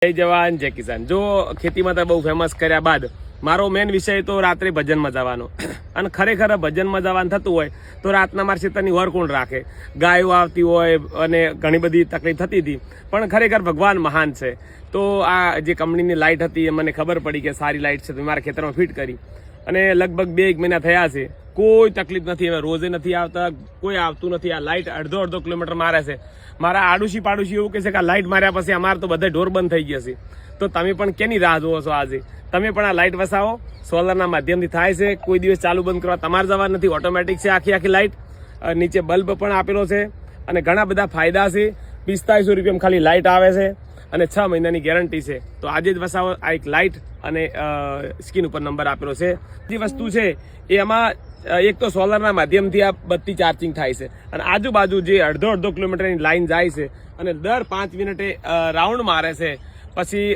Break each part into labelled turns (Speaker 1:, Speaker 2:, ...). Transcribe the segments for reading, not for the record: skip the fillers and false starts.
Speaker 1: જય જવાન જય કિસાન। જો ખેતીમાં તો બહુ ફેમસ કર્યા બાદ મારો મેન વિષય તો રાત્રે ભજનમાં જવાનો અને ખરેખર ભજનમાં જવાનું થતું હોય તો રાતના મારા ખેતરની વર કોણ રાખે, ગાયો આવતી હોય અને ઘણી બધી તકલીફ થતી હતી, પણ ખરેખર ભગવાન મહાન છે। તો આ જે કંપનીની લાઇટ હતી એ મને ખબર પડી કે સારી લાઇટ છે, તો મારા ખેતરમાં ફિટ કરી અને લગભગ 2 મહિના થયા છે, કોઈ તકલીફ નથી। હવે રોજે નથી આવતા, કોઈ આવતું નથી। આ લાઇટ અડધો કિલોમીટર મારે છે। મારા આડોશી પાડોશી એવું કહે છે કે આ લાઇટ માર્યા પછી અમારે તો બધા ઢોર બંધ થઈ ગયા છે। તો તમે પણ કેની રાહ જોવો છો? આજે તમે પણ આ લાઇટ વસાવો, સોલરના માધ્યમથી થાય છે। કોઈ દિવસ ચાલુ બંધ કરવા તમારે જવા નથી, ઓટોમેટિક છે આખી લાઇટ। નીચે બલ્બ પણ આપેલો છે અને ઘણા બધા ફાયદા છે। 4500 રૂપિયામાં ખાલી લાઇટ આવે છે અને 6 મહિનાની ગેરંટી છે। તો આજે જ વસાવો આ એક લાઇટ અને સ્ક્રીન ઉપર નંબર આપેલો છે। જે વસ્તુ છે એ એમાં એક તો સોલરના માધ્યમથી આ બત્તી ચાર્જિંગ થાય છે અને આજુબાજુ જે અડધો કિલોમીટરની લાઈન જાય છે અને દર 5 મિનિટે રાઉન્ડ મારે છે, પછી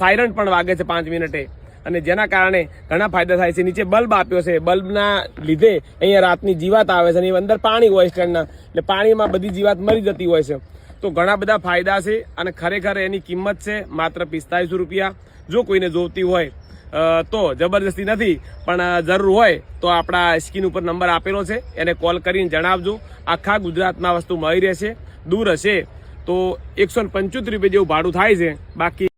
Speaker 1: સાયરન પણ વાગે છે 5 મિનિટે, અને જેના કારણે ઘણા ફાયદા થાય છે। નીચે બલ્બ આપ્યો છે, બલ્બના લીધે અહીંયા રાતની જીવાત આવે છે અને અંદર પાણી હોય સ્ટેન્ડના, એટલે પાણીમાં બધી જીવાત મરી જતી હોય છે। તો ઘણા બધા ફાયદા છે અને ખરેખર એની કિંમત છે માત્ર 4500 રૂપિયા। જો કોઈને જોઈતી હોય તો જબરદસ્તી નથી, પણ જરૂર હોય તો આપણા સ્ક્રીન ઉપર નંબર આપેલો છે, એને કોલ કરીને જણાવજો। આખા ગુજરાતમાં વસ્તુ મળી રહેશે। દૂર હશે તો 175 રૂપિયા જેવું ભાડું થાય છે, બાકી